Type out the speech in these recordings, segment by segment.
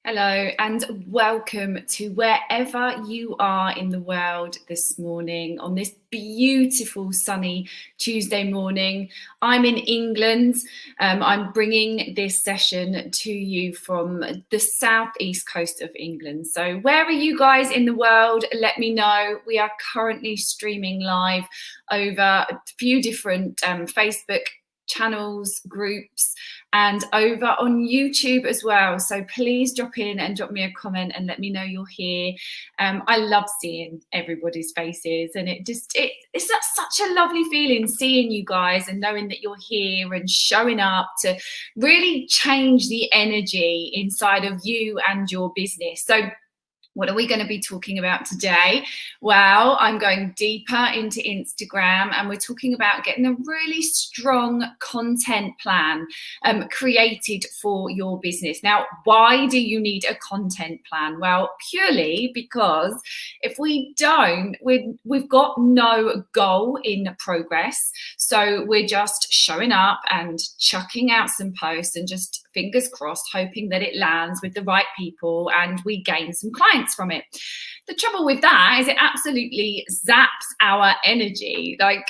Hello and welcome to wherever you are in the world this morning on this beautiful sunny Tuesday morning. I'm in England. I'm bringing this session to you from the southeast coast of England. So where are you guys in the world? Let me know. We are currently streaming live over a few different Facebook channels, groups, and over on YouTube as well. So please drop in and drop me a comment and let me know you're here. I love seeing everybody's faces, and it's such a lovely feeling seeing you guys and knowing that you're here and showing up to really change the energy inside of you and your business. So what are we going to be talking about today? Well, I'm going deeper into Instagram, and we're talking about getting a really strong content plan created for your business. Now, why do you need a content plan? Well, purely because if we don't, we've got no goal in progress. So we're just showing up and chucking out some posts and just fingers crossed, hoping that it lands with the right people and we gain some clients from it. The trouble with that is it absolutely zaps our energy. Like,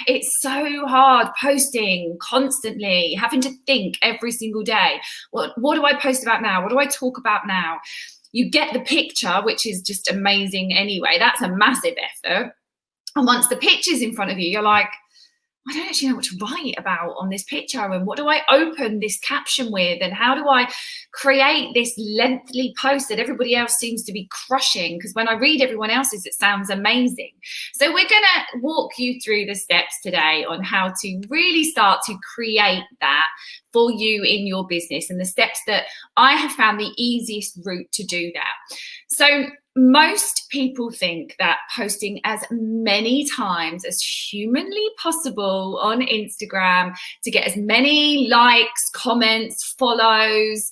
it's so hard posting constantly, having to think every single day. What do I post about now? What do I talk about now? You get the picture, which is just amazing anyway. That's a massive effort. And once the picture's in front of you, you're like, I don't actually know what to write about on this picture, and what do I open this caption with, and how do I create this lengthy post that everybody else seems to be crushing? Because when I read everyone else's, it sounds amazing. So we're going to walk you through the steps today on how to really start to create that for you in your business, and the steps that I have found the easiest route to do that. So most people think that posting as many times as humanly possible on Instagram to get as many likes, comments, followers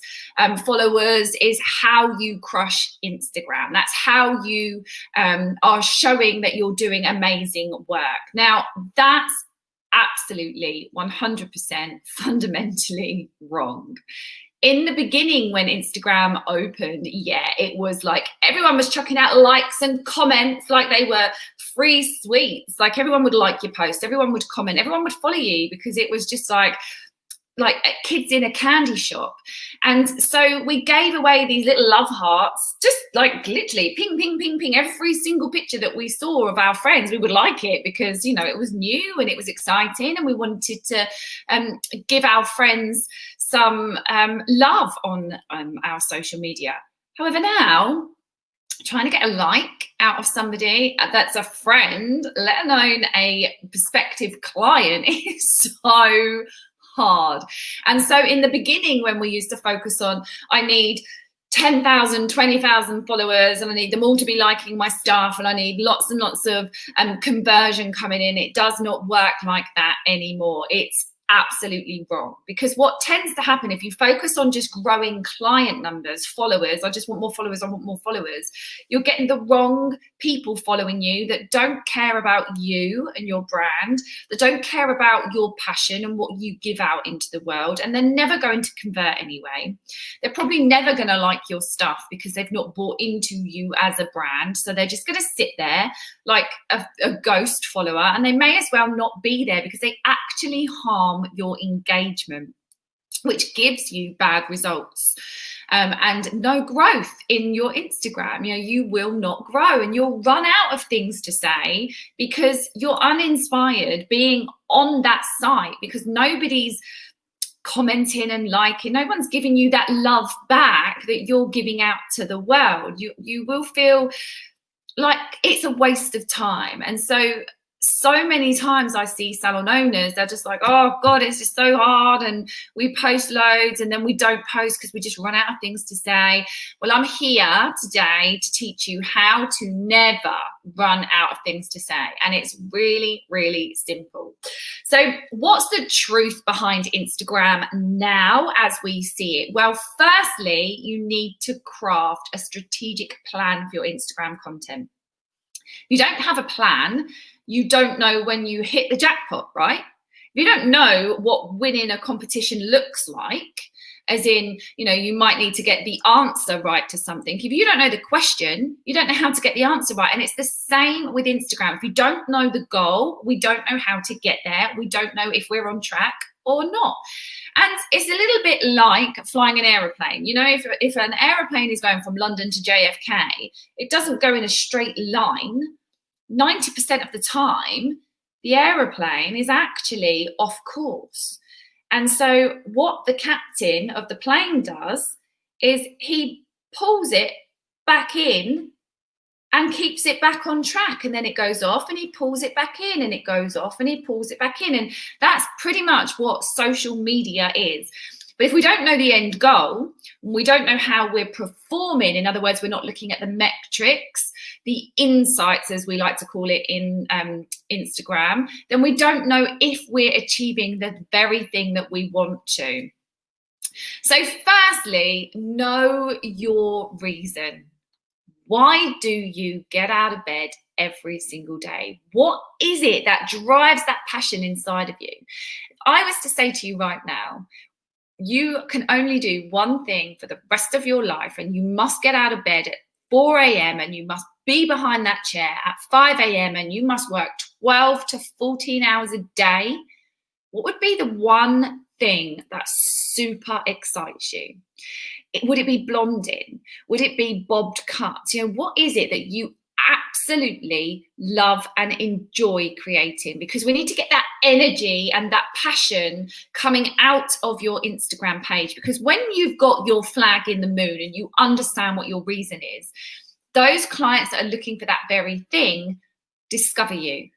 is how you crush Instagram. That's how you are showing that you're doing amazing work. Now, that's absolutely 100% fundamentally wrong. In the beginning, when Instagram opened, it was like everyone was chucking out likes and comments like they were free sweets. Like everyone would like your post, everyone would comment, everyone would follow you, because it was just like kids in a candy shop. And so we gave away these little love hearts, just like literally ping, ping, ping, ping. Every single picture that we saw of our friends, we would like it because, you know, it was new and it was exciting, and we wanted to give our friends some love on our social media. However, now trying to get a like out of somebody that's a friend, let alone a prospective client, is so hard. And so in the beginning, when we used to focus on, I need 10,000, 20,000 followers, and I need them all to be liking my stuff, and I need lots and lots of conversion coming in, it does not work like that anymore. It's absolutely wrong, because what tends to happen if you focus on just growing client numbers, followers, I just want more followers, I want more followers, you're getting the wrong people following you that don't care about you and your brand, that don't care about your passion and what you give out into the world, and they're never going to convert anyway. They're probably never going to like your stuff because they've not bought into you as a brand, so they're just going to sit there like a ghost follower, and they may as well not be there because they actually harm your engagement, which gives you bad results and no growth in your Instagram. You know, you will not grow, and you'll run out of things to say because you're uninspired being on that site, because nobody's commenting and liking, no one's giving you that love back that you're giving out to the world. You will feel like it's a waste of time. And so many times I see salon owners, they're just like, oh God, it's just so hard, and we post loads and then we don't post because we just run out of things to say. Well, I'm here today to teach you how to never run out of things to say, and it's really, really simple. So what's the truth behind Instagram now as we see it? Well, firstly, you need to craft a strategic plan for your Instagram content. If you don't have a plan, you don't know when you hit the jackpot, right? If you don't know what winning a competition looks like, as in, you know, you might need to get the answer right to something. If you don't know the question, you don't know how to get the answer right. And it's the same with Instagram. If you don't know the goal, we don't know how to get there. We don't know if we're on track or not. And it's a little bit like flying an aeroplane. You know, if an aeroplane is going from London to JFK, it doesn't go in a straight line. 90% of the time, the aeroplane is actually off course. And so what the captain of the plane does is he pulls it back in and keeps it back on track, and then it goes off, and he pulls it back in, and it goes off, and he pulls it back in. And that's pretty much what social media is. But if we don't know the end goal, we don't know how we're performing, in other words, we're not looking at the metrics, the insights, as we like to call it in Instagram, then we don't know if we're achieving the very thing that we want to. So firstly, know your reason. Why do you get out of bed every single day? What is it that drives that passion inside of you? If I was to say to you right now, you can only do one thing for the rest of your life, and you must get out of bed at 4 a.m. and you must be behind that chair at 5 a.m. and you must work 12 to 14 hours a day, what would be the one thing that super excites you? Would it be blonding? Would it be bobbed cuts? You know, what is it that you absolutely love and enjoy creating? Because we need to get that energy and that passion coming out of your Instagram page. Because when you've got your flag in the moon and you understand what your reason is, those clients that are looking for that very thing discover you.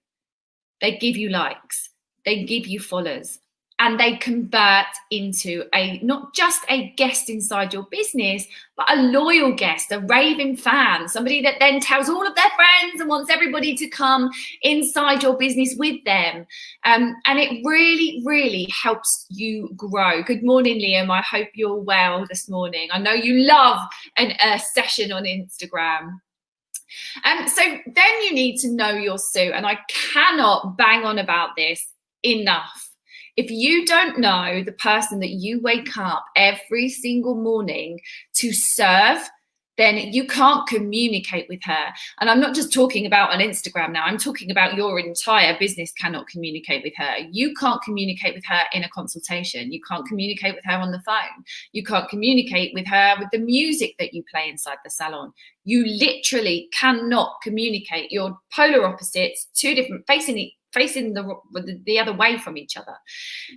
They give you likes, they give you followers, and they convert into not just a guest inside your business, but a loyal guest, a raving fan, somebody that then tells all of their friends and wants everybody to come inside your business with them. And it really, really helps you grow. Good morning, Liam. I hope you're well this morning. I know you love a session on Instagram. So then you need to know your suit. And I cannot bang on about this enough. If you don't know the person that you wake up every single morning to serve, then you can't communicate with her. And I'm not just talking about on Instagram now, I'm talking about your entire business cannot communicate with her. You can't communicate with her in a consultation. You can't communicate with her on the phone. You can't communicate with her with the music that you play inside the salon. You literally cannot communicate. You're polar opposites, two different, facing the other way from each other.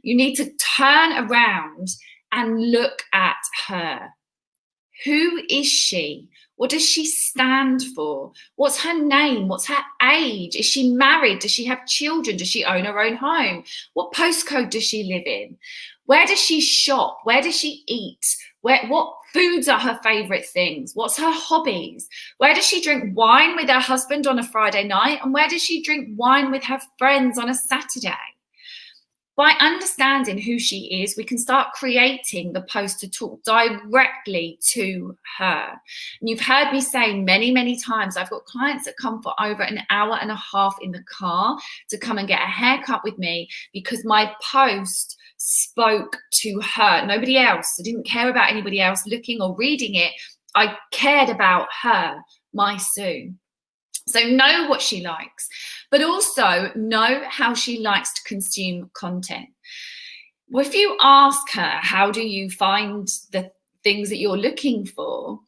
You need to turn around and look at her. Who is she? What does she stand for? What's her name? What's her age? Is she married? Does she have children? Does she own her own home? What postcode does she live in? Where does she shop? Where does she eat? What foods are her favorite things? What's her hobbies? Where does she drink wine with her husband on a Friday night? And where does she drink wine with her friends on a Saturday? By understanding who she is, we can start creating the post to talk directly to her. And you've heard me say many, many times, I've got clients that come for over an hour and a half in the car to come and get a haircut with me because my post spoke to her. Nobody else. I didn't care about anybody else looking or reading it. I cared about her, my Sue. So know what she likes, but also know how she likes to consume content. Well, if you ask her, how do you find the things that you're looking for?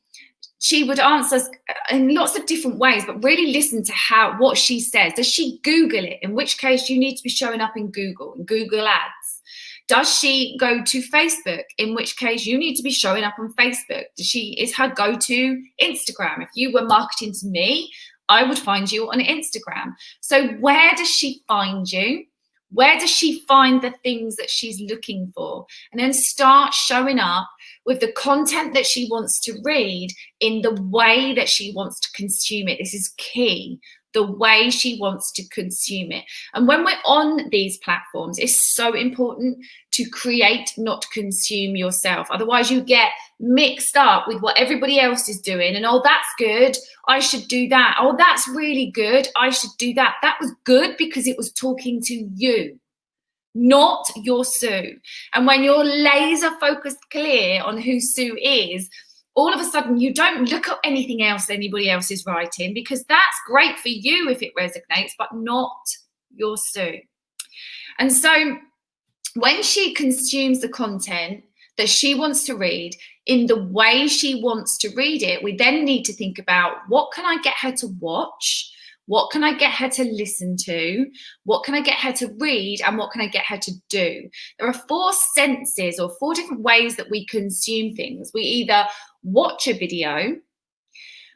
She would answer in lots of different ways, but really listen to what she says. Does she Google it? In which case you need to be showing up in Google Ads. Does she go to Facebook? In which case you need to be showing up on Facebook. Is her go-to Instagram? If you were marketing to me, I would find you on Instagram. So where does she find you? Where does she find the things that she's looking for? And then start showing up with the content that she wants to read in the way that she wants to consume it. This is key. The way she wants to consume it. And when we're on these platforms, it's so important to create, not consume yourself. Otherwise you get mixed up with what everybody else is doing. And, oh, that's good, I should do that. Oh, that's really good, I should do that. That was good because it was talking to you. not your Sue. And when you're laser focused clear on who Sue is, all of a sudden you don't look at anything else anybody else is writing, because that's great for you if it resonates, but not your Sue. And so when she consumes the content that she wants to read in the way she wants to read it, we then need to think about, what can I get her to watch? What can I get her to listen to? What can I get her to read? And what can I get her to do? There are 4 senses, or 4 different ways that we consume things. We either watch a video,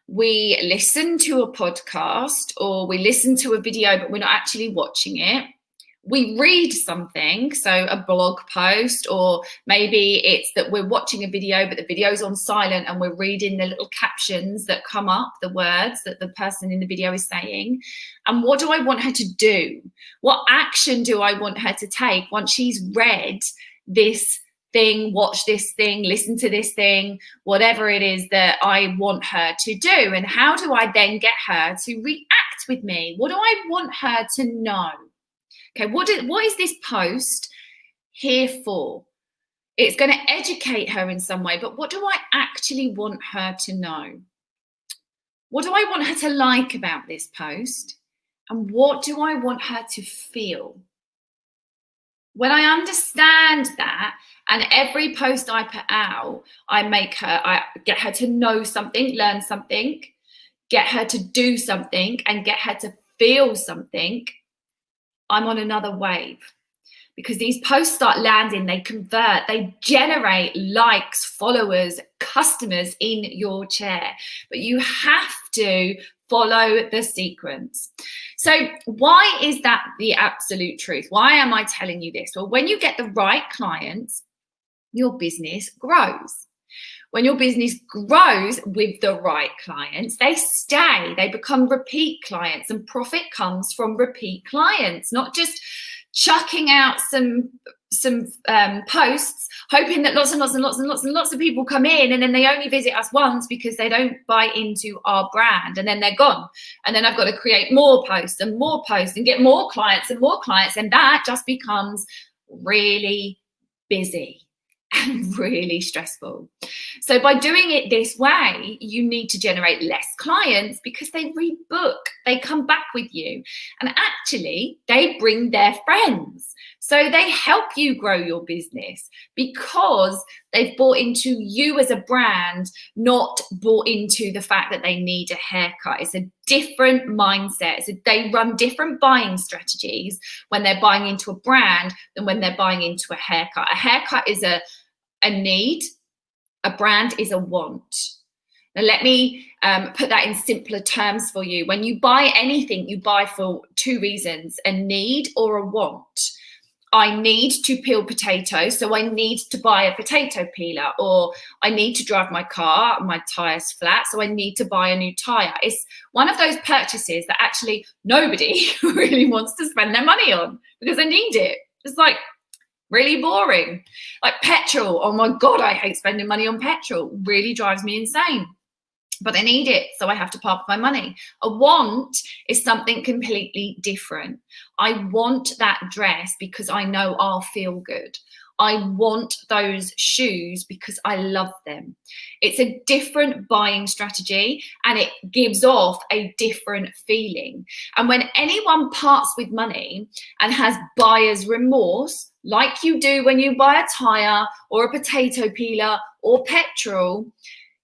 we listen to a podcast, or we listen to a video but we're not actually watching it. We read something, so a blog post, or maybe it's that we're watching a video but the video's on silent and we're reading the little captions that come up, the words that the person in the video is saying. And what do I want her to do? What action do I want her to take once she's read this thing, watch this thing, listen to this thing, whatever it is that I want her to do? And how do I then get her to react with me? What do I want her to know? Okay, what is this post here for? It's going to educate her in some way, but what do I actually want her to know? What do I want her to like about this post? And what do I want her to feel? When I understand that, and every post I put out, I get her to know something, learn something, get her to do something, and get her to feel something, I'm on another wave, because these posts start landing, they convert, they generate likes, followers, customers in your chair. But you have to follow the sequence. So why is that the absolute truth? Why am I telling you this? Well, when you get the right clients, your business grows. When your business grows with the right clients, they stay, they become repeat clients, and profit comes from repeat clients, not just chucking out some posts, hoping that lots and lots of people come in, and then they only visit us once because they don't buy into our brand, and then they're gone. And then I've got to create more posts and get more clients and more clients, and that just becomes really busy and really stressful. So by doing it this way, you need to generate less clients, because they rebook, they come back with you, and actually they bring their friends. So they help you grow your business because they've bought into you as a brand, not bought into the fact that they need a haircut. It's a different mindset. They run different buying strategies when they're buying into a brand than when they're buying into a haircut. A haircut is a need, a brand is a want. Now, let me put that in simpler terms for you. When you buy anything, you buy for 2 reasons, a need or a want. I need to peel potatoes, so I need to buy a potato peeler, or I need to drive my car, my tire's flat, so I need to buy a new tire. It's one of those purchases that actually nobody really wants to spend their money on because they need it. It's like really boring. Like petrol, oh my God, I hate spending money on petrol. Really drives me insane. But I need it, so I have to park my money. A want is something completely different. I want that dress because I know I'll feel good. I want those shoes because I love them. It's a different buying strategy, and it gives off a different feeling. And when anyone parts with money and has buyer's remorse, like you do when you buy a tire or a potato peeler or petrol,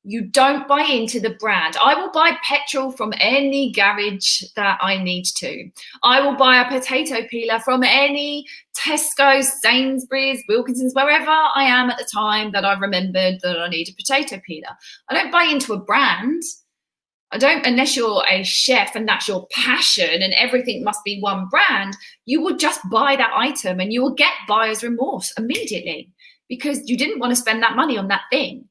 you don't buy into the brand. I will buy petrol from any garage that I need to. I will buy a potato peeler from any Tesco, Sainsbury's, Wilkinson's, wherever I am at the time that I've remembered that I need a potato peeler. I don't buy into a brand. I don't, unless you're a chef and that's your passion and everything must be one brand. You will just buy that item and you will get buyer's remorse immediately because you didn't want to spend that money on that thing.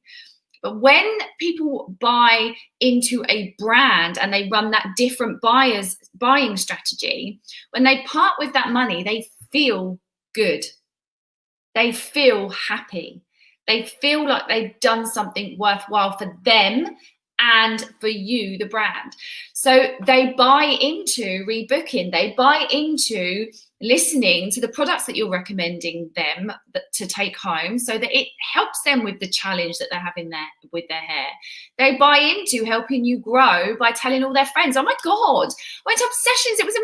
But when people buy into a brand and they run that different buying strategy, when they part with that money, they feel good. They feel happy. They feel like they've done something worthwhile for them and for you, the brand. So they buy into rebooking. They buy into listening to the products that you're recommending them to take home, so that it helps them with the challenge that they're having with their hair. They buy into helping you grow by telling all their friends. Oh my God, I went to Obsessions, it was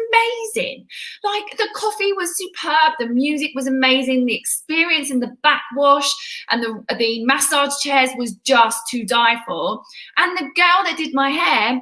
amazing. Like, the coffee was superb, the music was amazing, the experience in the backwash and the massage chairs was just to die for. And the girl that did my hair,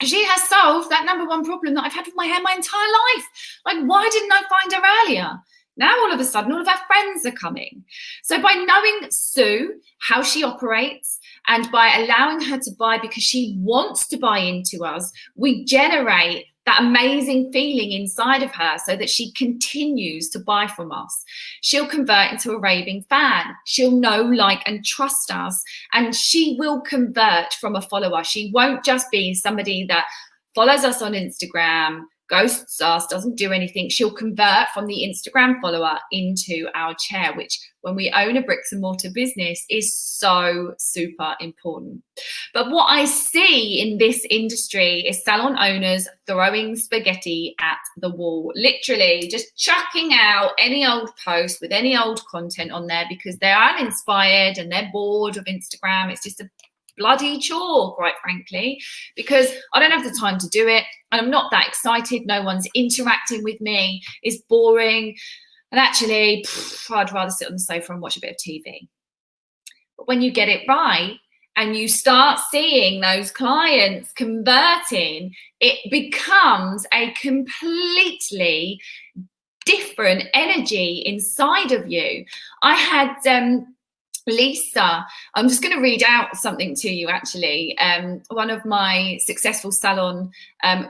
she has solved that number one problem that I've had with my hair my entire life. Like, why didn't I find her earlier? Now, all of a sudden, all of our friends are coming. So by knowing Sue, how she operates, and by allowing her to buy because she wants to buy into us, we generate that amazing feeling inside of her so that she continues to buy from us. She'll convert into a raving fan. She'll know, like, and trust us, and she will convert from a follower. She won't just be somebody that follows us on Instagram, ghosts us, doesn't do anything. She'll convert from the Instagram follower into our chair, which, when we own a bricks and mortar business, is so super important. But what I see in this industry is salon owners throwing spaghetti at the wall, literally just chucking out any old post with any old content on there because they're uninspired and they're bored of Instagram. It's just a bloody chore, quite frankly, because I don't have the time to do it and I'm not that excited. No one's interacting with me. It's boring. And actually, I'd rather sit on the sofa and watch a bit of TV. But when you get it right and you start seeing those clients converting, it becomes a completely different energy inside of you. I had Lisa, I'm just going to read out something to you, actually. One of my Successful Salon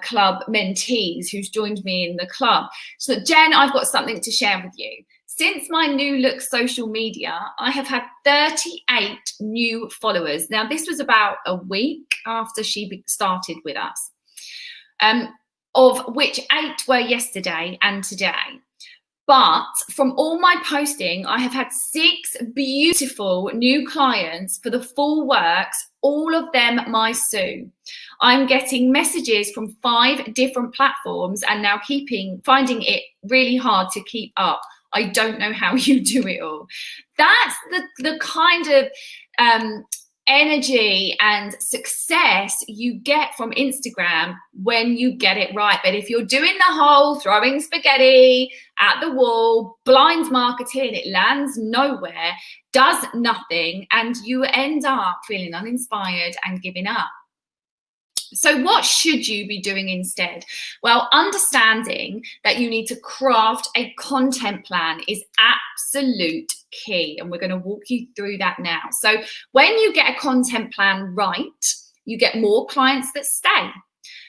Club mentees who's joined me in the club. So, Jen, I've got something to share with you. Since my New Look social media, I have had 38 new followers. Now, this was about a week after she started with us, of which 8 were yesterday and today. But from all my posting, I have had 6 beautiful new clients for the full works, all of them my Sue. I'm getting messages from 5 different platforms and now finding it really hard to keep up. I don't know how you do it all. That's the kind of energy and success you get from Instagram when you get it right. But if you're doing the whole throwing spaghetti at the wall, blind marketing, it lands nowhere, does nothing, and you end up feeling uninspired and giving up. So what should you be doing instead? Well, understanding that you need to craft a content plan is absolute key, and we're going to walk you through that now. So when you get a content plan right, you get more clients that stay.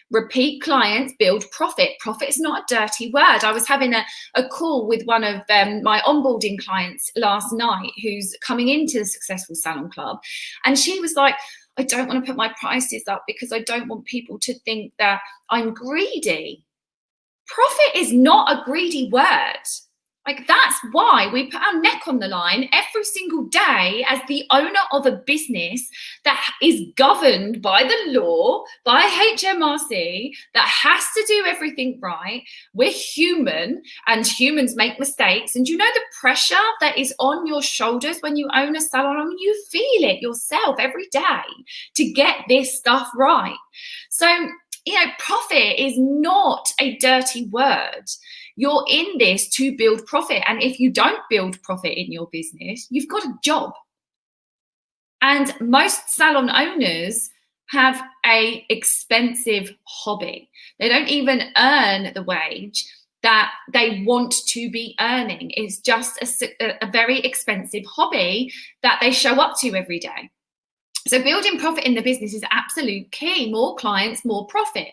Repeat clients build profit. Profit is not a dirty word. I was having a call with one of my onboarding clients last night who's coming into the Successful Salon Club, and she was like, I don't want to put my prices up because I don't want people to think that I'm greedy. Profit is not a greedy word. Like, that's why we put our neck on the line every single day as the owner of a business that is governed by the law, by HMRC, that has to do everything right. We're human and humans make mistakes. And you know the pressure that is on your shoulders when you own a salon? I mean, you feel it yourself every day to get this stuff right. So, you know, profit is not a dirty word. You're in this to build profit. And if you don't build profit in your business, you've got a job. And most salon owners have an expensive hobby. They don't even earn the wage that they want to be earning. It's just a very expensive hobby that they show up to every day. So building profit in the business is absolute key. More clients, more profit.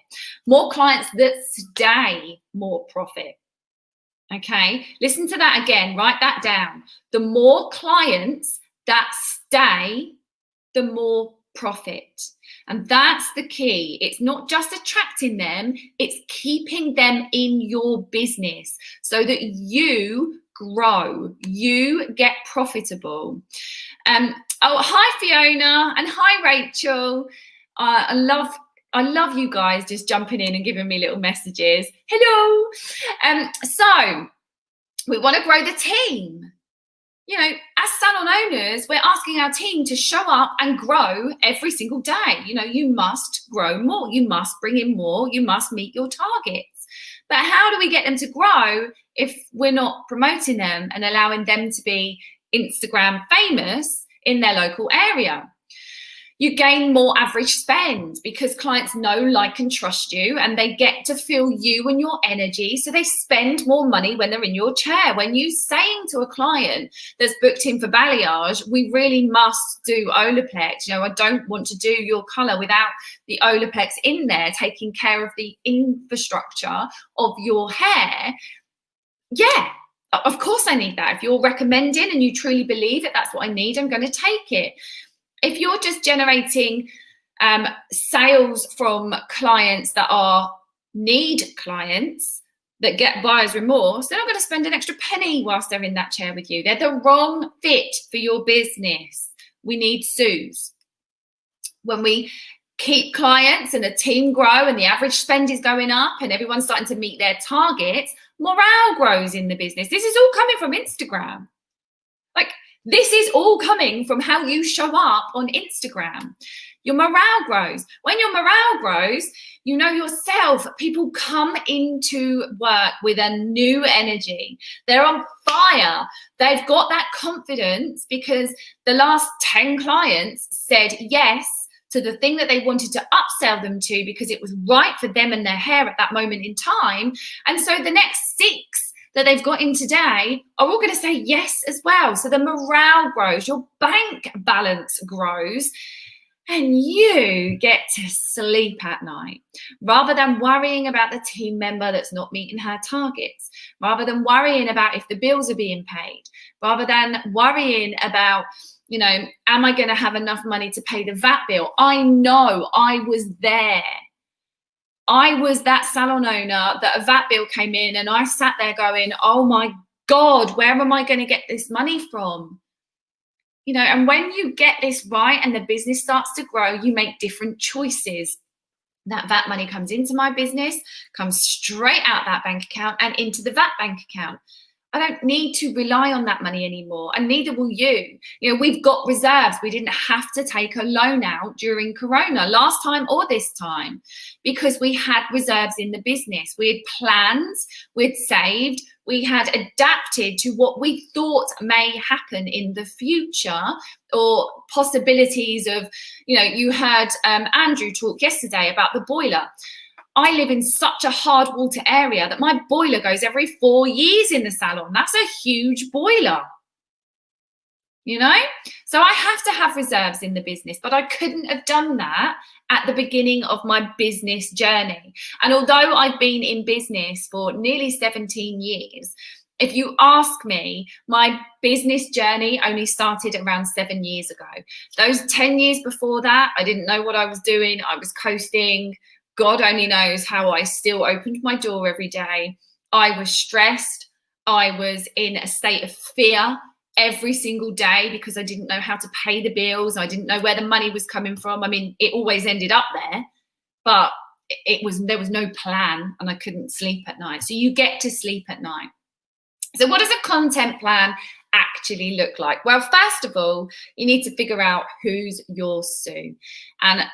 More clients that stay, more profit. Okay, listen to that again, write that down. The more clients that stay, the more profit. And that's the key. It's not just attracting them, it's keeping them in your business so that you grow, you get profitable. Oh, hi Fiona and hi Rachel. I love I love you guys just jumping in and giving me little messages. Hello. So we want to grow the team. You know, as salon owners, we're asking our team to show up and grow every single day. You know, you must grow more. You must bring in more. You must meet your targets. But how do we get them to grow if we're not promoting them and allowing them to be Instagram famous in their local area? You gain more average spend because clients know, like, and trust you, and they get to feel you and your energy. So they spend more money when they're in your chair. When you're saying to a client that's booked in for balayage, we really must do Olaplex. You know, I don't want to do your color without the Olaplex in there, taking care of the infrastructure of your hair. Yeah, of course I need that. If you're recommending and you truly believe that that's what I need, I'm going to take it. If you're just generating sales from clients that are need clients that get buyer's remorse, they're not going to spend an extra penny whilst they're in that chair with you. They're the wrong fit for your business. We need Sues. When we keep clients and the team grow and the average spend is going up and everyone's starting to meet their targets, morale grows in the business. This is all coming from Instagram. Like, this is all coming from how you show up on Instagram. Your morale grows. When your morale grows, you know yourself, people come into work with a new energy. They're on fire. They've got that confidence because the last 10 clients said yes to the thing that they wanted to upsell them to because it was right for them and their hair at that moment in time. And so the next 6 that they've got in today are all going to say yes as well. So the morale grows, your bank balance grows, and you get to sleep at night rather than worrying about the team member that's not meeting her targets, rather than worrying about if the bills are being paid, rather than worrying about, you know, am I going to have enough money to pay the VAT bill? I know, I was there. I was that salon owner that a VAT bill came in and I sat there going, oh my God, where am I going to get this money from? You know, and when you get this right and the business starts to grow, you make different choices. That VAT money comes into my business, comes straight out that bank account and into the VAT bank account. I don't need to rely on that money anymore, and neither will you. You know, we've got reserves. We didn't have to take a loan out during Corona last time or this time because we had reserves in the business. We had plans, we'd saved, we had adapted to what we thought may happen in the future or possibilities of, you know, you heard Andrew talk yesterday about the boiler. I live in such a hard water area that my boiler goes every 4 years in the salon. That's a huge boiler, you know? So I have to have reserves in the business, but I couldn't have done that at the beginning of my business journey. And although I've been in business for nearly 17 years, if you ask me, my business journey only started around 7 years ago. Those 10 years before that, I didn't know what I was doing. I was coasting. God only knows how I still opened my door every day. I was stressed. I was in a state of fear every single day because I didn't know how to pay the bills. I didn't know where the money was coming from. I mean, it always ended up there, but there was no plan and I couldn't sleep at night. So you get to sleep at night. So what does a content plan actually look like? Well, first of all, you need to figure out who's your Sue. And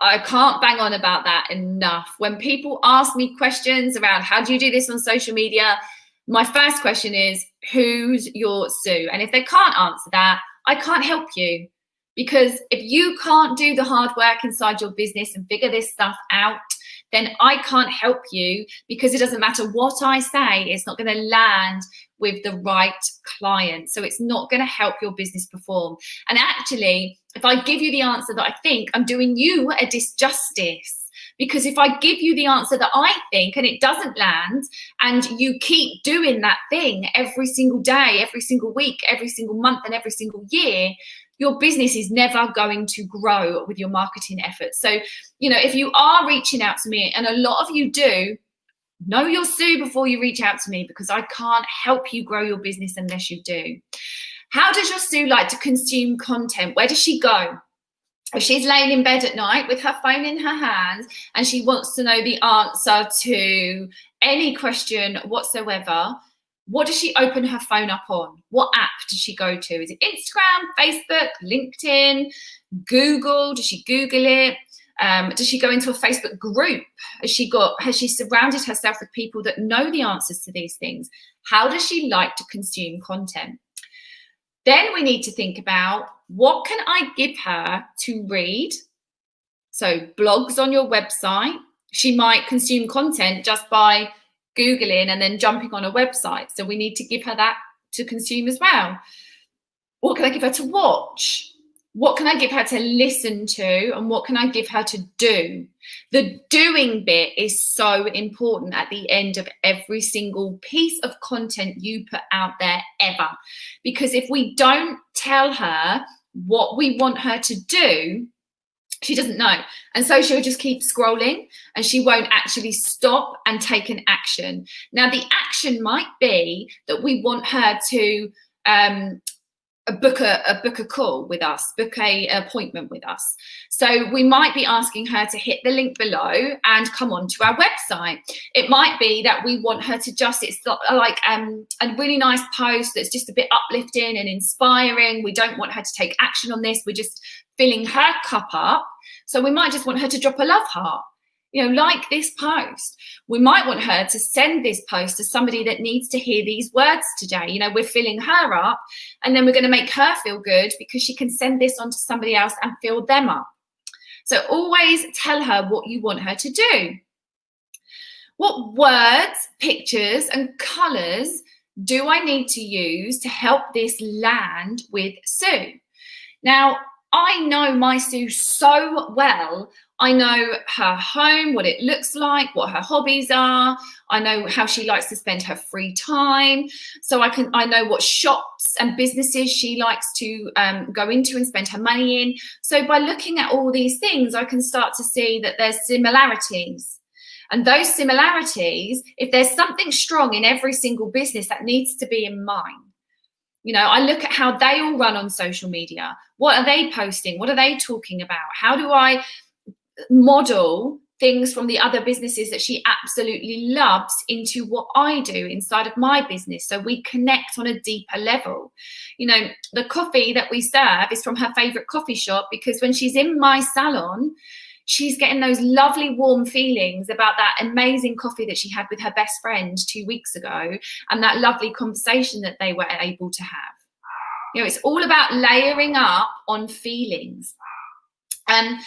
I can't bang on about that enough. When people ask me questions around how do you do this on social media, my first question is, who's your Sue? And if they can't answer that, I can't help you. Because if you can't do the hard work inside your business and figure this stuff out, then I can't help you, because it doesn't matter what I say, it's not going to land with the right client. So it's not going to help your business perform. And actually, if I give you the answer that I think, I'm doing you a disjustice. Because if I give you the answer that I think and it doesn't land, and you keep doing that thing every single day, every single week, every single month, and every single year, your business is never going to grow with your marketing efforts. So, you know, if you are reaching out to me, and a lot of you do, know your Sue before you reach out to me, because I can't help you grow your business unless you do. How does your Sue like to consume content? Where does she go? If she's laying in bed at night with her phone in her hand and she wants to know the answer to any question whatsoever, what does she open her phone up on? What app does she go to? Is it Instagram, Facebook, LinkedIn, Google? Does she Google it? Does she go into a Facebook group? Has she surrounded herself with people that know the answers to these things? How does she like to consume content? Then we need to think about, what can I give her to read? So blogs on your website. She might consume content just by Googling and then jumping on a website. So we need to give her that to consume as well. What can I give her to watch? What can I give her to listen to? And what can I give her to do? The doing bit is so important at the end of every single piece of content you put out there ever. Because if we don't tell her what we want her to do, she doesn't know. And so she'll just keep scrolling and she won't actually stop and take an action. Now, the action might be that we want her to book a call with us, book a appointment with us. So we might be asking her to hit the link below and come on to our website. It might be that we want her to it's like a really nice post that's just a bit uplifting and inspiring. We don't want her to take action on this. We're just filling her cup up. So we might just want her to drop a love heart. Like this post. We might want her to send this post to somebody that needs to hear these words today. We're filling her up, and then we're going to make her feel good because she can send this on to somebody else and fill them up. So always tell her what you want her to do. What words, pictures, and colours do I need to use to help this land with Sue? Now, I know my Sue so well. I know her home, what it looks like, what her hobbies are. I know how she likes to spend her free time. So I know what shops and businesses she likes to go into and spend her money in. So by looking at all these things, I can start to see that there's similarities. And those similarities, if there's something strong in every single business, that needs to be in mine. I look at how they all run on social media. What are they posting? What are they talking about? How do I model things from the other businesses that she absolutely loves into what I do inside of my business, so we connect on a deeper level? The coffee that we serve is from her favorite coffee shop, because when she's in my salon, she's getting those lovely warm feelings about that amazing coffee that she had with her best friend 2 weeks ago, and that lovely conversation that they were able to have. It's all about layering up on feelings. And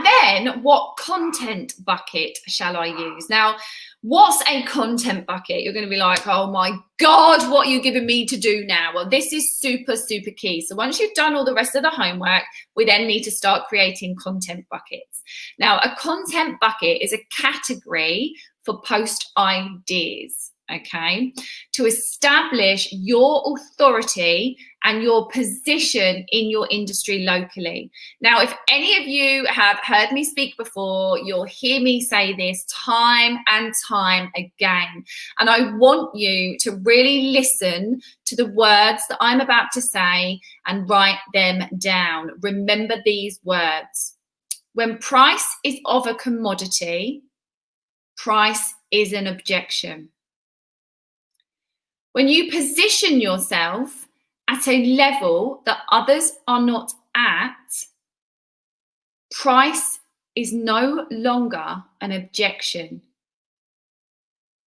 then, what content bucket shall I use? Now, what's a content bucket? You're going to be like, oh my God, what are you giving me to do now? Well, this is super, super key. So once you've done all the rest of the homework, we then need to start creating content buckets. Now, a content bucket is a category for post ideas, okay, to establish your authority and your position in your industry locally. Now, if any of you have heard me speak before, you'll hear me say this time and time again. And I want you to really listen to the words that I'm about to say and write them down. Remember these words. When price is of a commodity, price is an objection. When you position yourself at a level that others are not at, price is no longer an objection.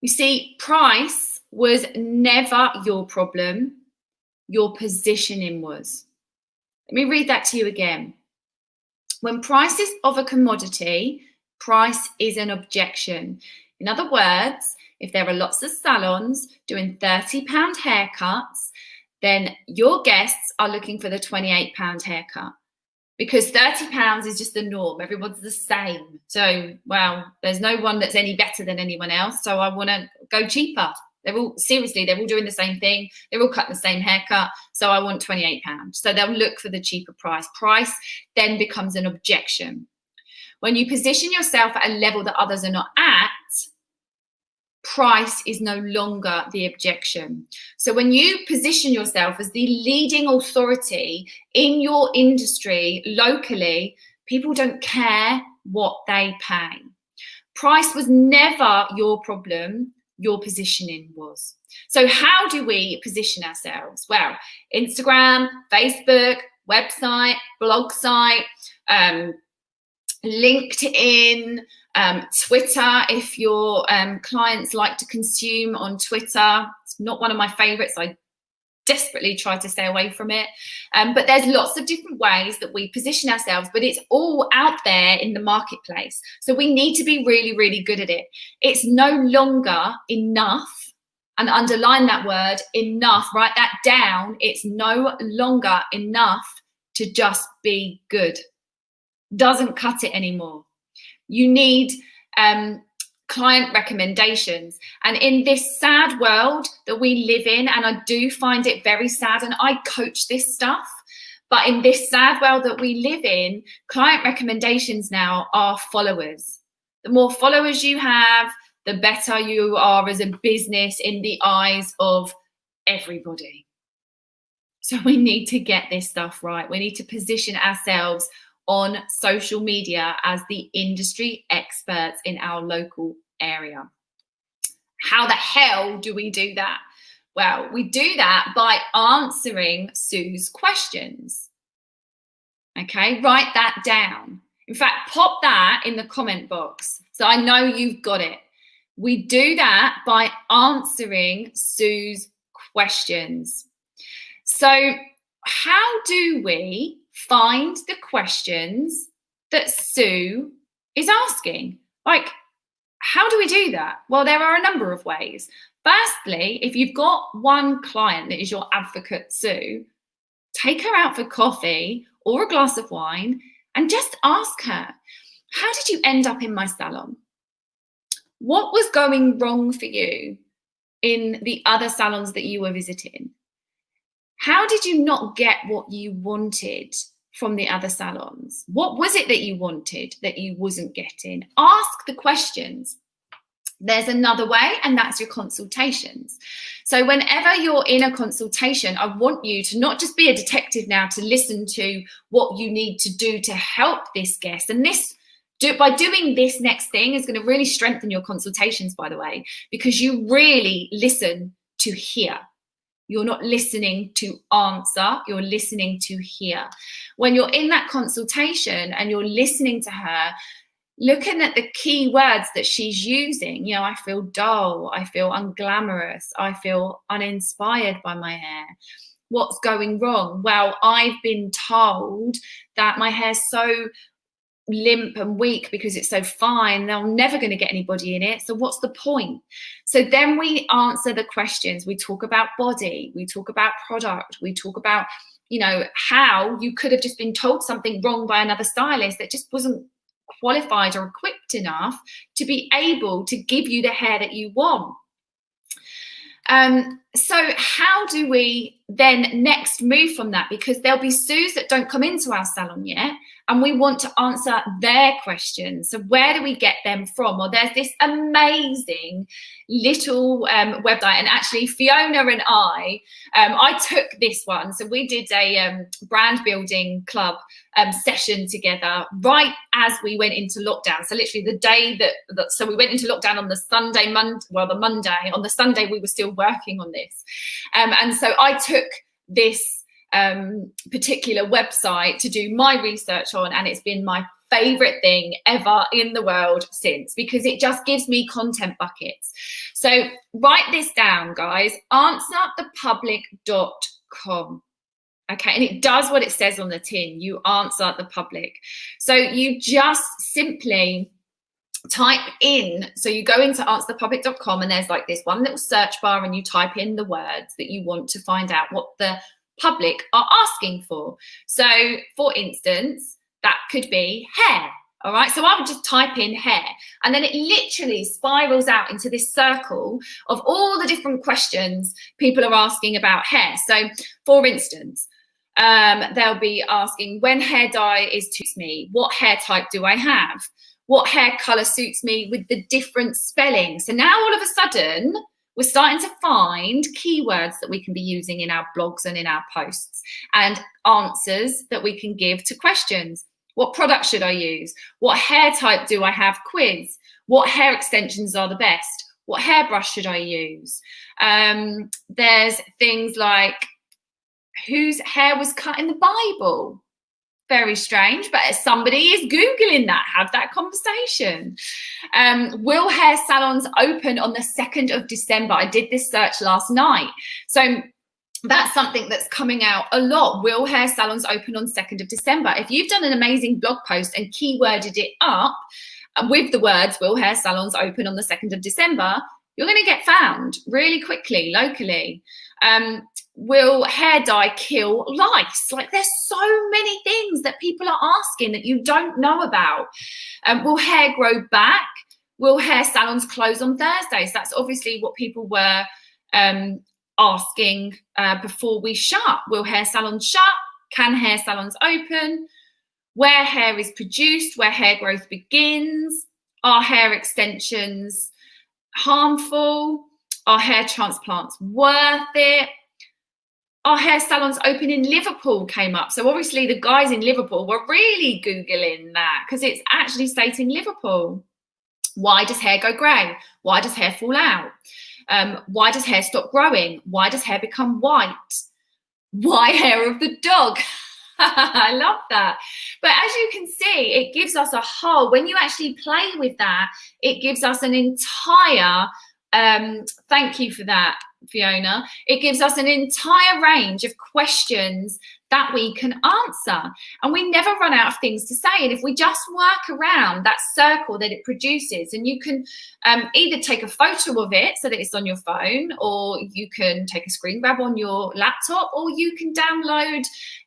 You see, price was never your problem. Your positioning was. Let me read that to you again. When price is of a commodity, price is an objection. In other words, if there are lots of salons doing £30 haircuts, then your guests are looking for the £28 haircut, because £30 is just the norm. Everyone's the same. So, well, there's no one that's any better than anyone else. So I want to go cheaper. They're all doing the same thing. They're all cutting the same haircut. So I want £28. So they'll look for the cheaper price. Price then becomes an objection. When you position yourself at a level that others are not at, price is no longer the objection. So when you position yourself as the leading authority in your industry locally, People don't care what they pay. Price was never your problem, your positioning was. So how do we position ourselves? Well, Instagram, Facebook, website, blog site, LinkedIn, Twitter, if your clients like to consume on Twitter. It's not one of my favorites. I desperately try to stay away from it. But there's lots of different ways that we position ourselves, but it's all out there in the marketplace. So we need to be really, really good at it. It's no longer enough, and underline that word, enough, write that down. It's no longer enough to just be good. Doesn't cut it anymore. You need client recommendations. And in this sad world that we live in, and I do find it very sad, and I coach this stuff, but in this sad world that we live in, client recommendations now are followers. The more followers you have, the better you are as a business in the eyes of everybody. So we need to get this stuff right. We need to position ourselves on social media as the industry experts in our local area. How the hell do we do that? Well, we do that by answering Sue's questions. Okay, write that down. In fact, pop that in the comment box so I know you've got it. We do that by answering Sue's questions. So how do we find the questions that Sue is asking? Like, how do we do that? Well, there are a number of ways. Firstly, if you've got one client that is your advocate, Sue, take her out for coffee or a glass of wine and just ask her, how did you end up in my salon? What was going wrong for you in the other salons that you were visiting? How did you not get what you wanted from the other salons? What was it that you wanted that you wasn't getting? Ask the questions. There's another way, and that's your consultations. So whenever you're in a consultation, I want you to not just be a detective now to listen to what you need to do to help this guest. And by doing this next thing is going to really strengthen your consultations, by the way, because you really listen to hear. You're not listening to answer, you're listening to hear. When you're in that consultation and you're listening to her, looking at the key words that she's using, I feel dull, I feel unglamorous, I feel uninspired by my hair. What's going wrong? Well, I've been told that my hair's so limp and weak because it's so fine, I'm never going to get anybody in it, so what's the point? So then we answer the questions. We talk about body, we talk about product, we talk about how you could have just been told something wrong by another stylist that just wasn't qualified or equipped enough to be able to give you the hair that you want. So how do we then next move from that? Because there'll be Sues that don't come into our salon yet, and we want to answer their questions. So where do we get them from? Well, there's this amazing little website, and actually Fiona and I took this one. So we did a brand building club session together right as we went into lockdown. So literally the day so we went into lockdown on the Monday. On the Sunday we were still working on this. And so I took this particular website to do my research on, and it's been my favorite thing ever in the world since, because it just gives me content buckets. So write this down, guys. Answerthepublic.com. Okay, and it does what it says on the tin. You answer the public. So you just simply type in, so you go into answerthepublic.com, and there's like this one little search bar, and you type in the words that you want to find out what the public are asking for. So for instance, that could be hair. All right, so I would just type in hair, and then it literally spirals out into this circle of all the different questions people are asking about hair. So for instance, they'll be asking, when hair dye suits me, what hair type do I have? What hair color suits me with the different spelling? So now all of a sudden, we're starting to find keywords that we can be using in our blogs and in our posts, and answers that we can give to questions. What product should I use? What hair type do I have? Quiz. What hair extensions are the best? What hairbrush should I use? There's things like whose hair was cut in the Bible. Very strange, but somebody is Googling that. Have that conversation. Will hair salons open on the 2nd of December? I did this search last night. So that's something that's coming out a lot. Will hair salons open on 2nd of December? If you've done an amazing blog post and keyworded it up with the words, will hair salons open on the 2nd of December, you're going to get found really quickly, locally. Will hair dye kill lice? Like, there's so many things that people are asking that you don't know about. Will hair grow back? Will hair salons close on Thursdays? That's obviously what people were asking before we shut. Will hair salons shut? Can hair salons open? Where hair is produced, where hair growth begins? Are hair extensions harmful? Are hair transplants worth it? Are hair salons open in Liverpool came up. So obviously the guys in Liverpool were really Googling that because it's actually stating Liverpool. Why does hair go grey? Why does hair fall out? Why does hair stop growing? Why does hair become white? Why hair of the dog? I love that. But as you can see, it gives us a whole, when you actually play with that, it gives us an entire, thank you for that, Fiona. It gives us an entire range of questions that we can answer. And we never run out of things to say. And if we just work around that circle that it produces, and you can either take a photo of it so that it's on your phone, or you can take a screen grab on your laptop, or you can download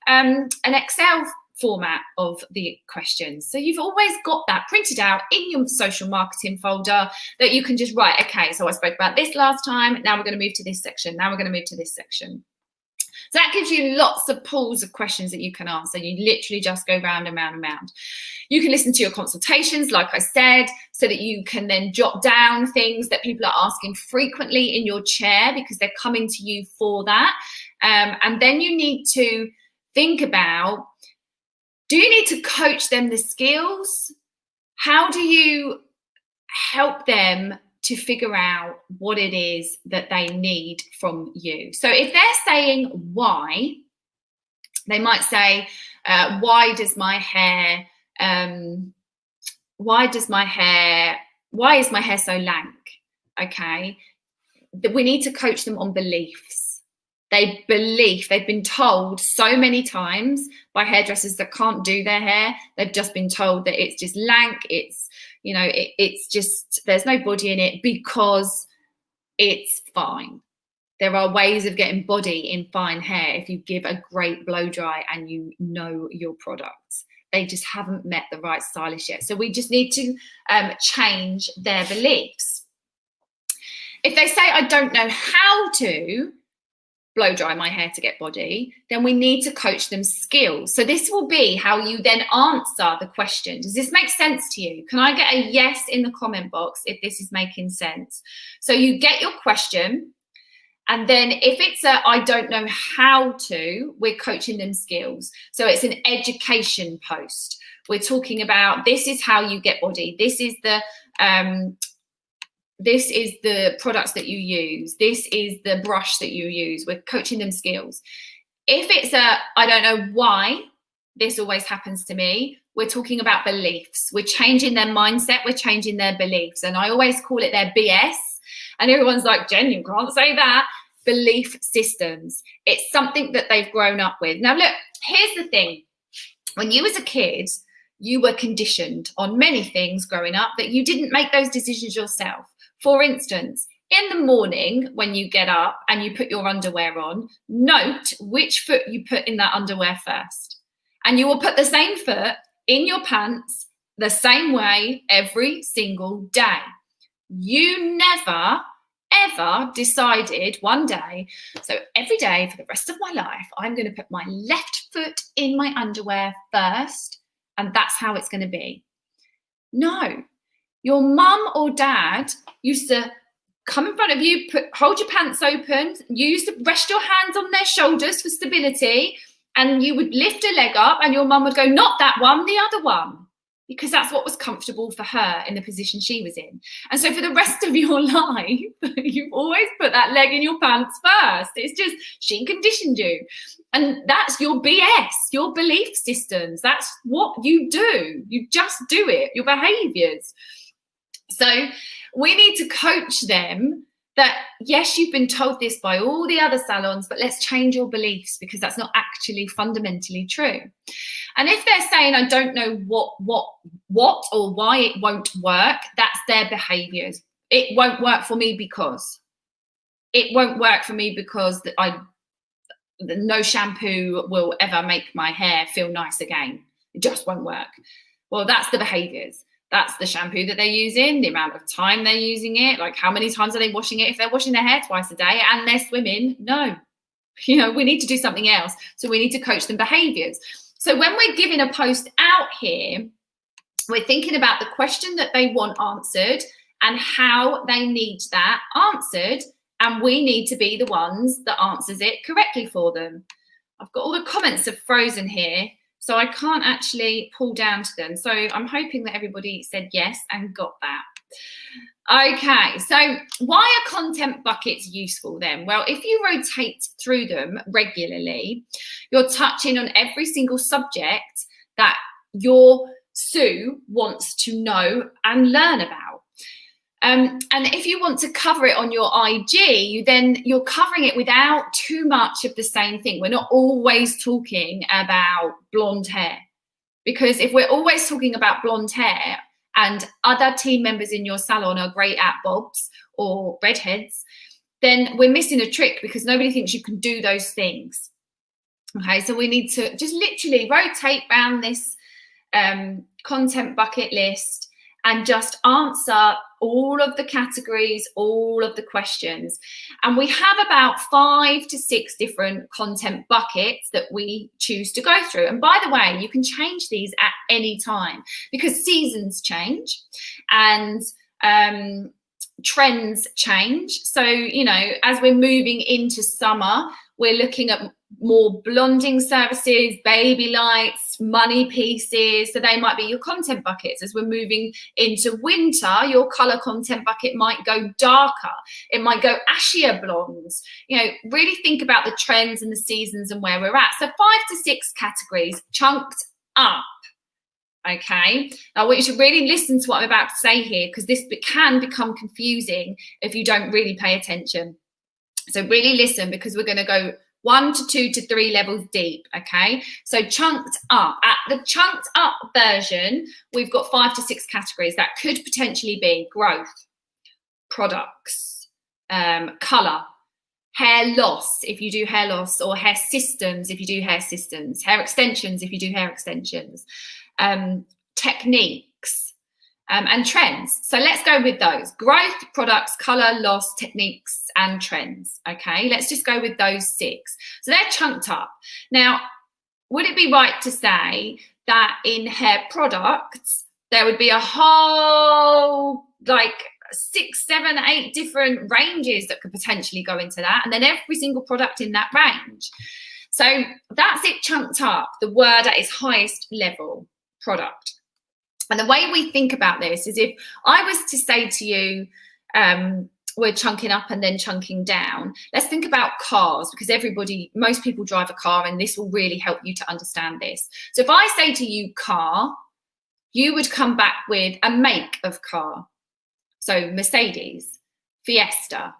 an Excel format of the questions. So you've always got that printed out in your social marketing folder that you can just write, okay, so I spoke about this last time, now we're going to move to this section, now we're going to move to this section. So that gives you lots of pools of questions that you can answer. You literally just go round and round and round. You can listen to your consultations, like I said, so that you can then jot down things that people are asking frequently in your chair because they're coming to you for that. And then you need to think about, do you need to coach them the skills? How do you help them to figure out what it is that they need from you? So if they're saying why, they might say, why is my hair so lank? Okay, we need to coach them on beliefs. They've been told so many times by hairdressers that can't do their hair. They've just been told that it's just lank. It's, you know, it's just, there's no body in it because it's fine. There are ways of getting body in fine hair if you give a great blow dry and you know your products. They just haven't met the right stylist yet. So we just need to change their beliefs. If they say, I don't know how to blow dry my hair to get body, then we need to coach them skills. So this will be how you then answer the question. Does this make sense to you? Can I get a yes in the comment box if this is making sense? So you get your question, and then if it's a I don't know how to, we're coaching them skills. So it's an education post. We're talking about, this is how you get body. This is the products that you use. This is the brush that you use. We're coaching them skills. If it's a, I don't know why this always happens to me, we're talking about beliefs. We're changing their mindset. We're changing their beliefs. And I always call it their BS. And everyone's like, Jen, you can't say that. Belief systems. It's something that they've grown up with. Now, look, here's the thing. When you was a kid, you were conditioned on many things growing up that you didn't make those decisions yourself. For instance, in the morning when you get up and you put your underwear on, note which foot you put in that underwear first. And you will put the same foot in your pants the same way every single day. You never, ever decided one day, so every day for the rest of my life, I'm going to put my left foot in my underwear first, and that's how it's going to be. No. Your mum or dad used to come in front of you, hold your pants open, rest your hands on their shoulders for stability, And you would lift a leg up and your mum would go, not that one, the other one, because that's what was comfortable for her in the position she was in. And so for the rest of your life, you've always put that leg in your pants first. It's just, she conditioned you. And that's your BS, your belief systems. That's what you do. You just do it, your behaviors. So we need to coach them that, yes, you've been told this by all the other salons, but let's change your beliefs, because that's not actually fundamentally true. And if they're saying, I don't know what or why it won't work, that's their behaviors. It won't work for me because. It won't work for me because no shampoo will ever make my hair feel nice again. It just won't work. Well, that's the behaviors. That's the shampoo that they're using, the amount of time they're using it, like how many times are they washing it? If they're washing their hair twice a day and they're swimming, no. We need to do something else. So we need to coach them behaviors. So when we're giving a post out here, we're thinking about the question that they want answered and how they need that answered. And we need to be the ones that answers it correctly for them. I've got all the comments have frozen here, so I can't actually pull down to them. So I'm hoping that everybody said yes and got that. Okay, so why are content buckets useful then? Well, if you rotate through them regularly, you're touching on every single subject that your Sue wants to know and learn about. And if you want to cover it on your IG, you're covering it without too much of the same thing. We're not always talking about blonde hair, because if we're always talking about blonde hair and other team members in your salon are great at bobs or redheads, then we're missing a trick, because nobody thinks you can do those things. Okay, so we need to just literally rotate around this content bucket list and just answer all of the categories, all of the questions. And we have about 5 to 6 different content buckets that we choose to go through. And by the way, you can change these at any time, because seasons change and trends change. So, as we're moving into summer, we're looking at more blonding services, baby lights, money pieces. So they might be your content buckets. As we're moving into winter, your color content bucket might go darker. It might go ashier blondes. Really think about the trends and the seasons and where we're at. So 5 to 6 categories chunked up. Okay, now I want you to really listen to what I'm about to say here, because this can become confusing if you don't really pay attention. So really listen, because we're going to go 1 to 2 to 3 levels deep. Okay, so chunked up. At the chunked up version, we've got 5 to 6 categories that could potentially be growth, products, color, hair loss if you do hair loss, or hair systems if you do hair systems, hair extensions if you do hair extensions, techniques, and trends. So let's go with those: growth, products, color, loss, techniques, and trends. Okay, let's just go with those 6. So they're chunked up. Now, would it be right to say that in hair products there would be a whole 6, 7, 8 different ranges that could potentially go into that, and then every single product in that range? So that's it chunked up, the word at its highest level, product. And the way we think about this is, if I was to say to you, we're chunking up and then chunking down, let's think about cars, because most people drive a car, and this will really help you to understand this. So if I say to you car, you would come back with a make of car. So Mercedes, Fiesta,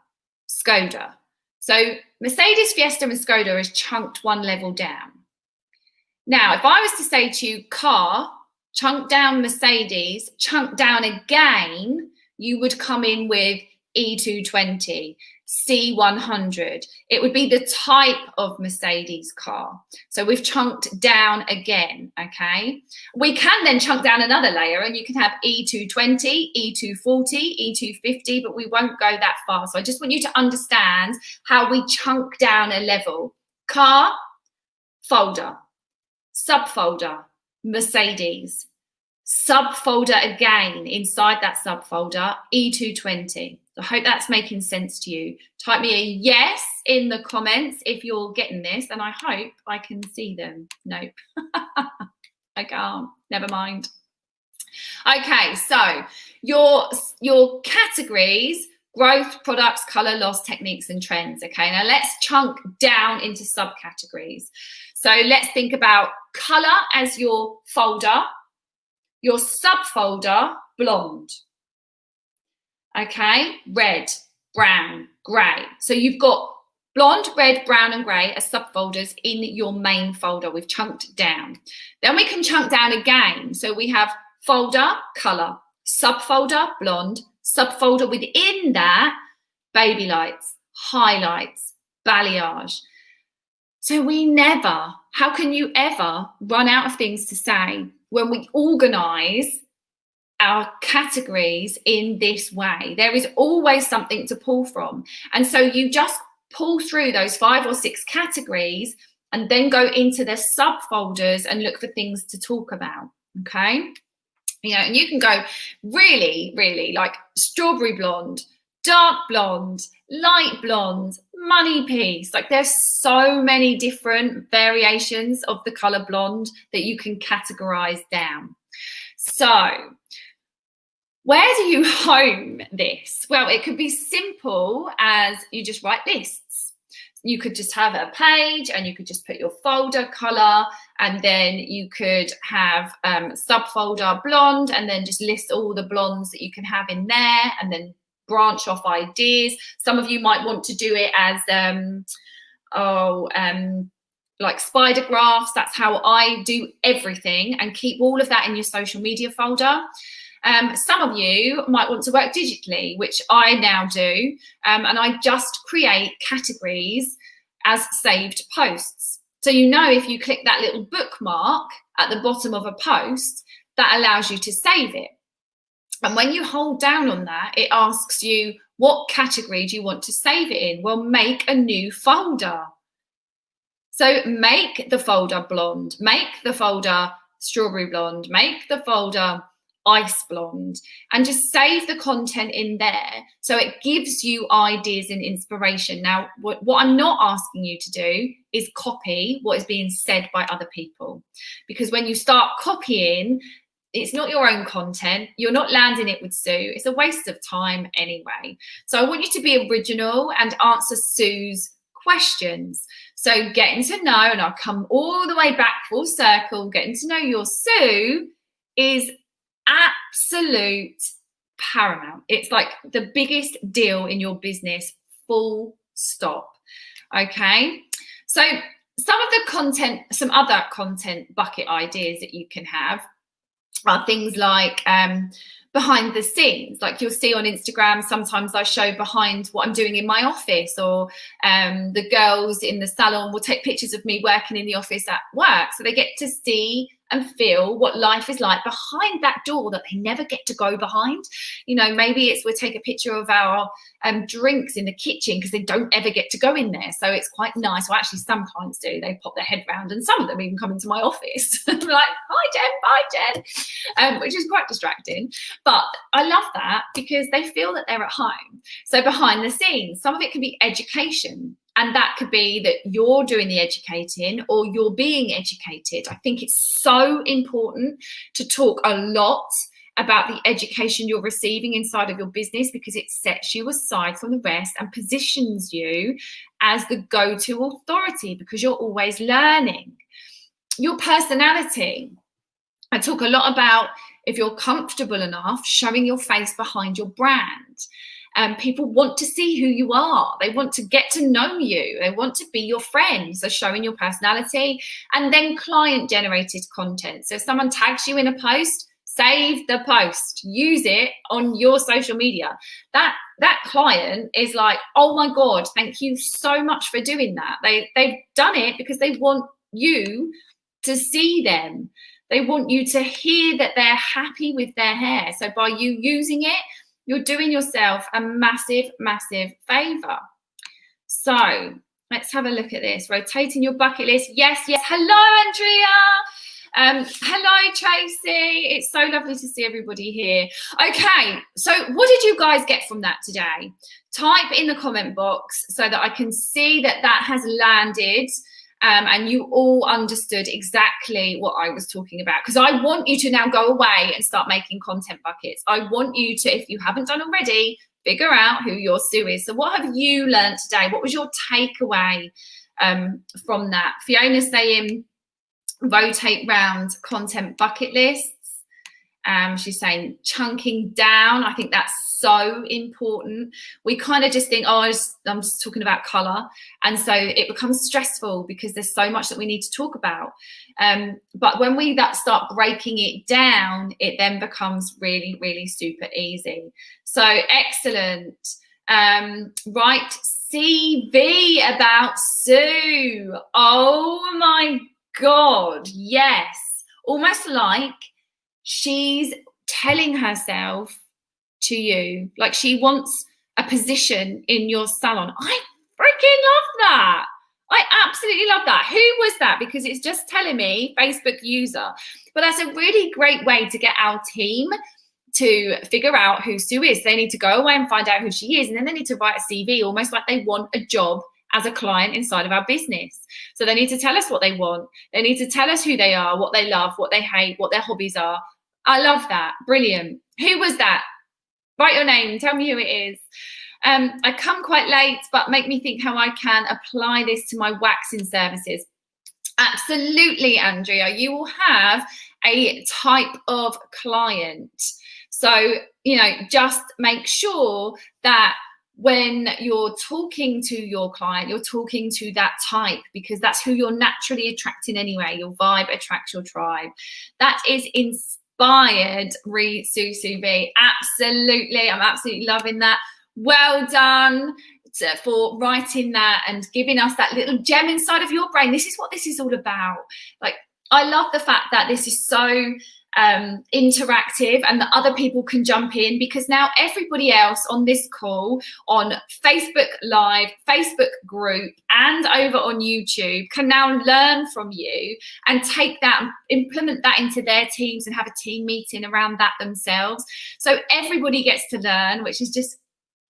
Skoda. So Mercedes, Fiesta and Skoda is chunked 1 level down. Now, if I was to say to you car, chunk down Mercedes, chunk down again, you would come in with E220, C100. It would be the type of Mercedes car. So we've chunked down again, okay? We can then chunk down another layer, and you can have E220, E240, E250, but we won't go that far. So I just want you to understand how we chunk down a level. Car, folder, subfolder, Mercedes, subfolder again, inside that subfolder, E220. I hope that's making sense to you. Type me a yes in the comments if you're getting this, and I hope I can see them. Nope, I can't. Never mind. Okay, so your categories: growth, products, color, loss, techniques, and trends. Okay, now let's chunk down into subcategories. So let's think about color as your folder, your subfolder, blonde. Okay, red, brown, grey. So you've got blonde, red, brown, and grey as subfolders in your main folder. We've chunked down. Then we can chunk down again. So we have folder, colour, subfolder, blonde, subfolder within that, baby lights, highlights, balayage. So how can you ever run out of things to say when we organise our categories in this way? There is always something to pull from. And so you just pull through those 5 or 6 categories and then go into the subfolders and look for things to talk about. Okay. And you can go really, really like strawberry blonde, dark blonde, light blonde, money piece. Like there's so many different variations of the color blonde that you can categorize down. So where do you home this? Well, it could be simple as you just write lists. You could just have a page and you could just put your folder color, and then you could have subfolder blonde, and then just list all the blondes that you can have in there, and then branch off ideas. Some of you might want to do it as like spider graphs. That's how I do everything, and keep all of that in your social media folder. Some of you might want to work digitally, which I now do, and I just create categories as saved posts. So if you click that little bookmark at the bottom of a post, that allows you to save it. And when you hold down on that, it asks you, what category do you want to save it in? Well, make a new folder. So make the folder blonde, make the folder strawberry blonde, make the folder ice blonde, and just save the content in there so it gives you ideas and inspiration. Now, what I'm not asking you to do is copy what is being said by other people, because when you start copying, it's not your own content. You're not landing it with Sue. It's a waste of time anyway. So I want you to be original and answer Sue's questions. So getting to know, and I'll come all the way back full circle, getting to know your Sue is absolute paramount. It's like the biggest deal in your business, full stop. Okay. So some other content bucket ideas that you can have are things like behind the scenes. Like you'll see on Instagram, sometimes I show behind what I'm doing in my office, or the girls in the salon will take pictures of me working in the office at work, so they get to see and feel what life is like behind that door that they never get to go behind. Maybe we'll take a picture of our drinks in the kitchen because they don't ever get to go in there. So it's quite nice. Well, actually, some clients do. They pop their head round, and some of them even come into my office. Like, hi, Jen, which is quite distracting. But I love that because they feel that they're at home. So behind the scenes, some of it can be education. And that could be that you're doing the educating or you're being educated. I think it's so important to talk a lot about the education you're receiving inside of your business, because it sets you aside from the rest and positions you as the go-to authority, because you're always learning. Your personality. I talk a lot about, if you're comfortable enough, showing your face behind your brand. People want to see who you are. They want to get to know you. They want to be your friend. So showing your personality, and then client generated content. So if someone tags you in a post, save the post, use it on your social media. That client is like, oh my God, thank you so much for doing that. They've done it because they want you to see them. They want you to hear that they're happy with their hair. So by you using it, you're doing yourself a massive, massive favor. So let's have a look at this. Rotating your bucket list. Yes. Hello, Andrea. Hello, Tracy. It's so lovely to see everybody here. Okay, so what did you guys get from that today? Type in the comment box so that I can see that that has landed. And you all understood exactly what I was talking about, because I want you to now go away and start making content buckets. I want you to, if you haven't done already, figure out who your Sue is. So what have you learned today? What was your takeaway from that? Fiona's saying rotate round content bucket lists. She's saying chunking down. I think that's so important. We kind of just think, oh, I'm just talking about colour. And so it becomes stressful because there's so much that we need to talk about. But when we start breaking it down, it then becomes really, really super easy. So excellent. Right, CV about Sue. Oh my God, yes. Almost like she's telling herself to you, like she wants a position in your salon. I freaking love that. I absolutely love that. Who was that? Because it's just telling me Facebook user. But that's a really great way to get our team to figure out who Sue is. They need to go away and find out who she is. And then they need to write a CV, almost like they want a job as a client inside of our business. So they need to tell us what they want. They need to tell us who they are, what they love, what they hate, what their hobbies are. I love that. Brilliant. Who was that? Write your name. Tell me who it is. I come quite late, but make me think how I can apply this to my waxing services. Absolutely, Andrea. You will have a type of client. So, just make sure that when you're talking to your client, you're talking to that type, because that's who you're naturally attracting anyway. Your vibe attracts your tribe. That is inspired, Sue V. Absolutely. I'm absolutely loving that. Well done for writing that and giving us that little gem inside of your brain. This is what this is all about. Like, I love the fact that this is so interactive and that other people can jump in, because now everybody else on this call, on Facebook Live, Facebook group, and over on YouTube can now learn from you and take that and implement that into their teams and have a team meeting around that themselves. So everybody gets to learn, which is just,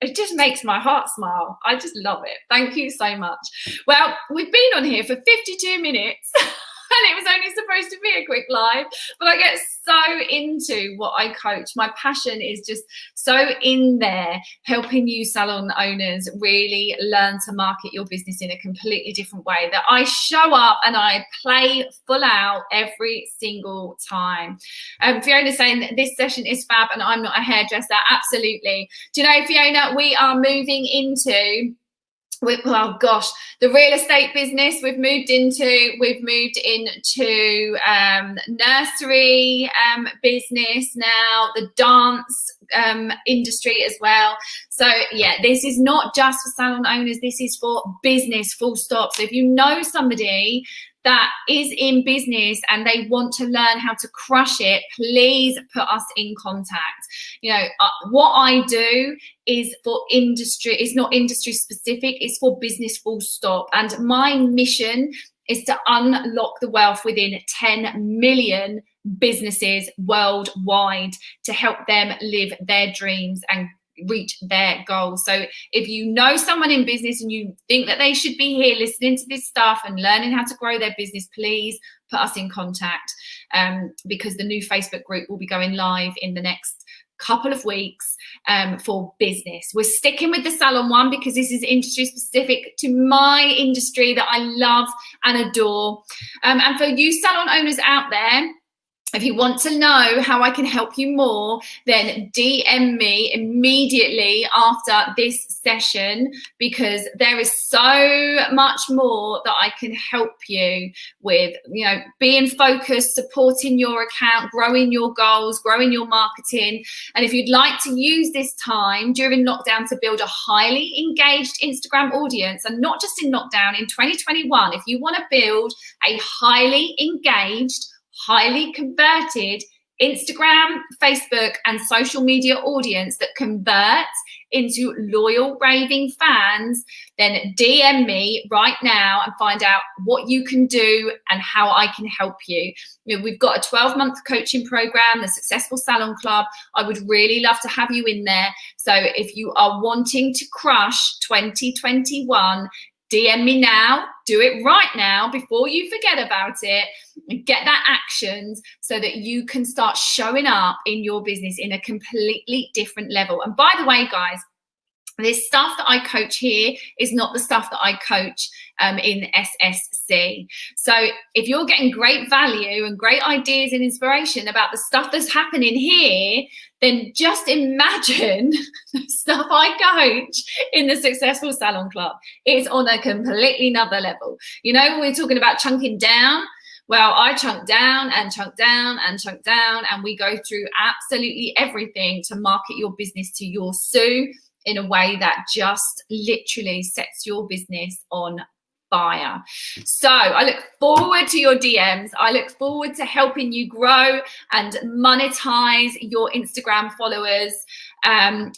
it just makes my heart smile. I just love it. Thank you so much. Well, we've been on here for 52 minutes. And it was only supposed to be a quick live, but I get so into what I coach. My passion is just so in there, helping you salon owners really learn to market your business in a completely different way, that I show up and I play full out every single time. Fiona's saying this session is fab and I'm not a hairdresser. Absolutely. Do you know, Fiona, we are moving into, oh gosh, the real estate business we've moved into nursery business now, the dance industry as well. So yeah, this is not just for salon owners, this is for business, full stop. So if you know somebody that is in business and they want to learn how to crush it, please put us in contact. What I do is for industry, it's not industry specific, it's for business, full stop. And my mission is to unlock the wealth within 10 million businesses worldwide to help them live their dreams and reach their goals. So if you know someone in business and you think that they should be here listening to this stuff and learning how to grow their business, please put us in contact, because the new Facebook group will be going live in the next couple of weeks for business. We're sticking with the salon one because this is industry specific to my industry that I love and adore. And for you salon owners out there, if you want to know how I can help you more, then DM me immediately after this session, because there is so much more that I can help you with, being focused, supporting your account, growing your goals, growing your marketing. And if you'd like to use this time during lockdown to build a highly engaged Instagram audience, and not just in lockdown, in 2021, if you want to build a highly engaged, highly converted Instagram, Facebook, and social media audience that convert into loyal raving fans, then DM me right now and find out what you can do and how I can help you. We've got a 12-month coaching program, the Successful Salon Club. I would really love to have you in there. So if you are wanting to crush 2021, DM me now, do it right now before you forget about it, and get that actions so that you can start showing up in your business in a completely different level. And by the way, guys, this stuff that I coach here is not the stuff that I coach in SSC. So if you're getting great value and great ideas and inspiration about the stuff that's happening here, then just imagine the stuff I coach in the Successful Salon Club. It's on a completely another level. You know, when we're talking about chunking down, well, I chunk down and chunk down and chunk down, and we go through absolutely everything to market your business to your Sue in a way that just literally sets your business on fire. So I look forward to your DMs. I look forward to helping you grow and monetize your Instagram followers. And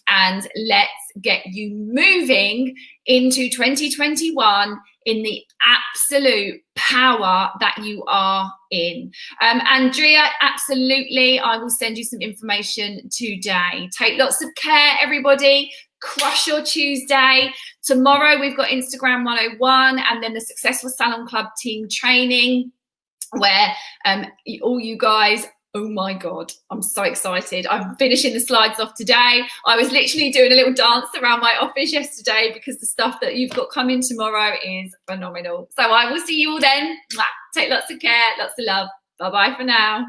let's get you moving into 2021 in the absolute power that you are in. Andrea, absolutely, I will send you some information today. Take lots of care, everybody. Crush your Tuesday. Tomorrow we've got Instagram 101 and then the Successful Salon Club team training where all you guys, oh my God, I'm so excited. I'm finishing the slides off today. I was literally doing a little dance around my office yesterday because the stuff that you've got coming tomorrow is phenomenal. So I will see you all then. Take lots of care, lots of love. Bye-bye for now.